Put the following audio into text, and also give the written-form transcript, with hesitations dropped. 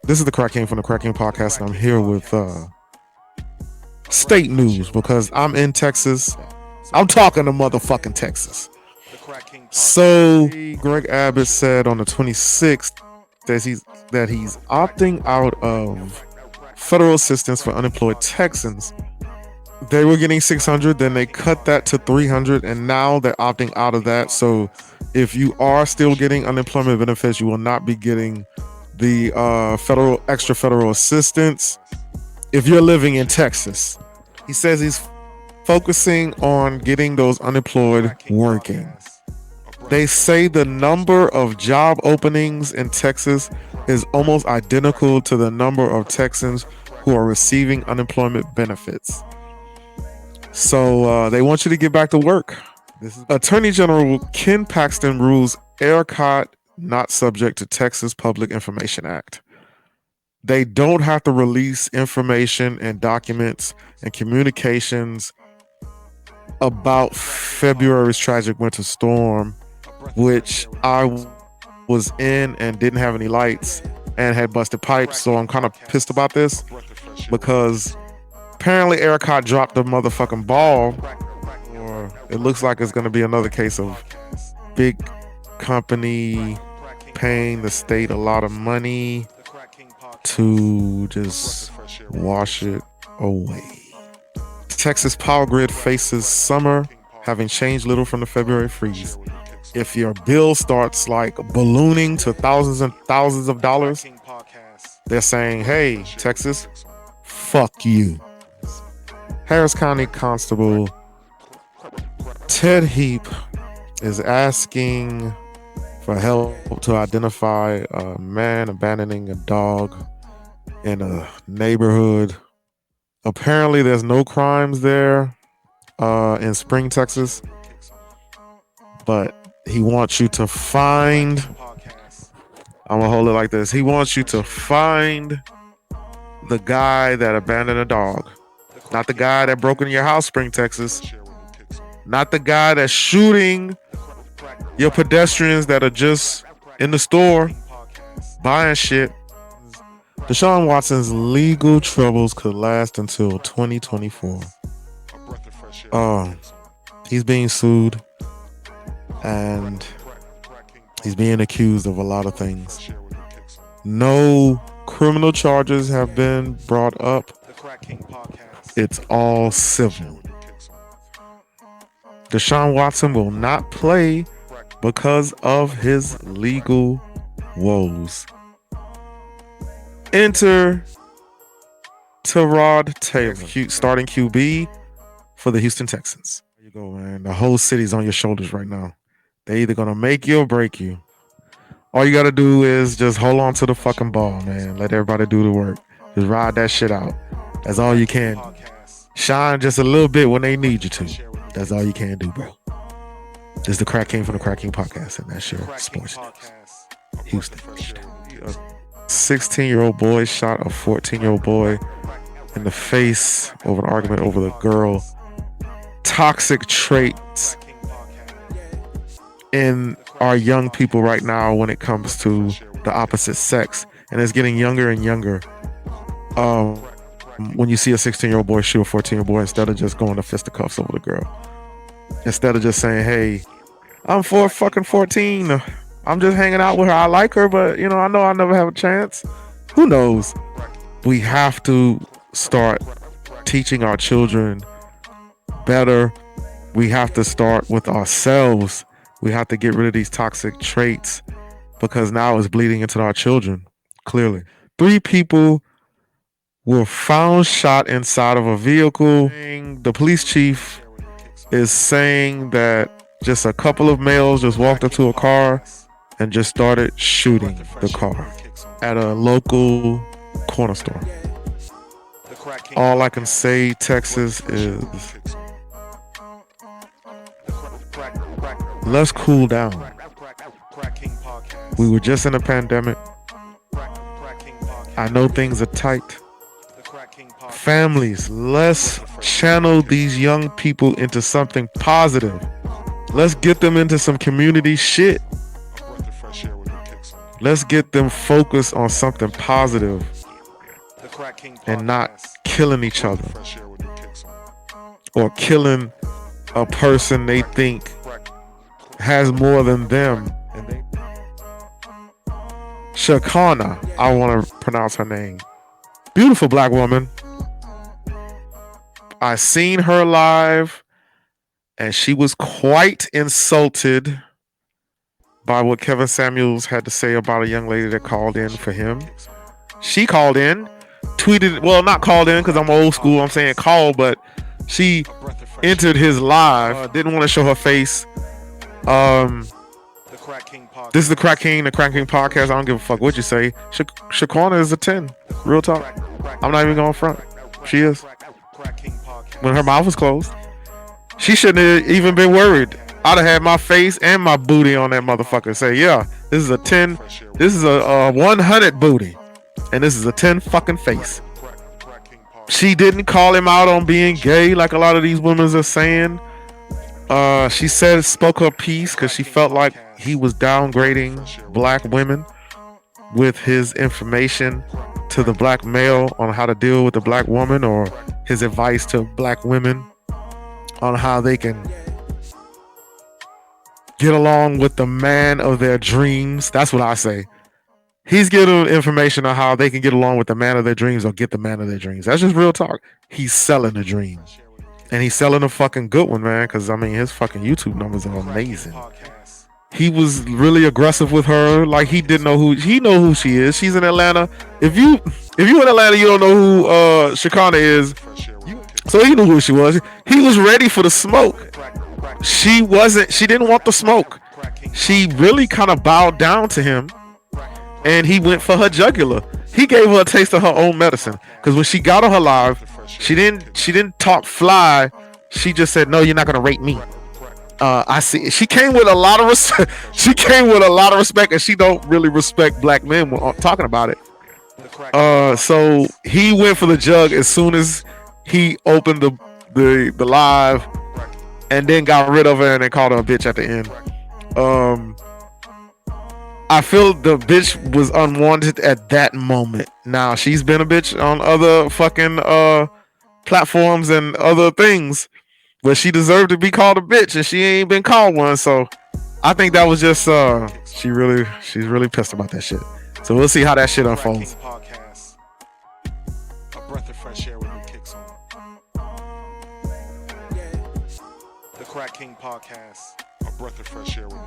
This is the Crack King from the Crack King Podcast, and I'm here with state news because I'm in Texas. I'm talking to motherfucking Texas. So Greg Abbott said on the 26th that he's opting out of federal assistance for unemployed Texans. They were getting 600, then they cut that to 300, and now they're opting out of that. So if you are still getting unemployment benefits, you will not be getting the extra federal assistance if you're living in Texas. He says he's focusing on getting those unemployed working. They say the number of job openings in Texas is almost identical to the number of Texans who are receiving unemployment benefits. So they want you to get back to work. Attorney General Ken Paxton rules ERCOT not subject to Texas Public Information Act. They don't have to release information and documents and communications about February's tragic winter storm, which I was in and didn't have any lights and had busted pipes. So I'm kind of pissed about this because apparently ERCOT dropped the motherfucking ball, or it looks like it's going to be another case of big company paying the state a lot of money to just wash it away. Texas power grid faces summer, having changed little from the February freeze. If your bill starts like ballooning to thousands and thousands of dollars, they're saying, hey, Texas, fuck you. Harris County Constable Ted Heap is asking for help to identify a man abandoning a dog in a neighborhood. Apparently there's no crimes there in Spring, Texas, but he wants you to find, I'm gonna hold it like this, he wants you to find the guy that abandoned a dog. Not the guy that broke into your house, Spring, Texas. Not the guy that's shooting your pedestrians that are just in the store buying shit. Deshaun Watson's legal troubles could last until 2024. He's being sued and he's being accused of a lot of things. No criminal charges have been brought up. It's all civil. Deshaun Watson will not play because of his legal woes. Enter Tyrod Taylor, starting QB for the Houston Texans. There you go, man. The whole city's on your shoulders right now. They're either going to make you or break you. All you got to do is just hold on to the fucking ball, man. Let everybody do the work. Just ride that shit out. That's all you can. Shine just a little bit when they need you to. That's all you can do, bro. This is the Crack King from the Crack King Podcast, and that's your sports news. Houston. A 16-year-old boy shot a 14-year-old boy in the face over an argument over the girl. Toxic traits in our young people right now when it comes to the opposite sex, and it's getting younger and younger. When you see a 16-year-old boy shoot a 14-year-old boy, instead of just going to fisticuffs over the girl, instead of just saying, hey, I'm fucking 14, I'm just hanging out with her, I like her, but I know I'll never have a chance. Who knows? We have to start teaching our children better. We have to start with ourselves. We have to get rid of these toxic traits because now it's bleeding into our children, clearly. 3 people were found shot inside of a vehicle. The police chief is saying that just a couple of males just walked up to a car and just started shooting the car at a local corner store. All I can say, Texas, is let's cool down. We were just in a pandemic. I know things are tight. Families, let's channel these young people into something positive. Let's get them into some community shit. Let's get them focused on something positive and not killing each other or killing a person they think has more than them. Shakana, I want to pronounce her name. Beautiful black woman. I seen her live and she was quite insulted by what Kevin Samuels had to say about a young lady that called in for him. She called in, tweeted, well, not called in because I'm old school, I'm saying called, but she entered his live, didn't want to show her face. This is the Crack King podcast. I don't give a fuck what you say. Shaquana is a 10. Real talk. I'm not even going front. She is. When her mouth was closed, she shouldn't have even been worried. I'd have had my face and my booty on that motherfucker. Say, yeah, this is a 10. This is a 100 booty. And this is a 10 fucking face. She didn't call him out on being gay like a lot of these women are saying. She spoke her piece because she felt like he was downgrading black women with his information to the black male on how to deal with the black woman, or his advice to black women on how they can get along with the man of their dreams. That's what I say. He's giving information on how they can get along with the man of their dreams or get the man of their dreams. That's just real talk. He's selling a dream. And he's selling a fucking good one, man, because, I mean, his fucking YouTube numbers are amazing. He was really aggressive with her. Like, he know who she is. She's in Atlanta. If you in Atlanta, you don't know who Shakana is. So he knew who she was. He was ready for the smoke. She didn't want the smoke. She really kind of bowed down to him. And he went for her jugular. He gave her a taste of her own medicine. Because when she got on her live, she didn't talk fly. She just said, "No, you're not gonna rate me." I see. She came with a lot of respect. And she don't really respect black men when talking about it. So he went for the jug as soon as he opened the live, and then got rid of her and then called her a bitch at the end. I feel the bitch was unwanted at that moment. Now, she's been a bitch on other fucking platforms and other things, but she deserved to be called a bitch, and she ain't been called one. So I think that was just she's really pissed about that shit. So we'll see how that shit unfolds. A breath of fresh air with new kicks on. The Crack King podcast. A breath of fresh air with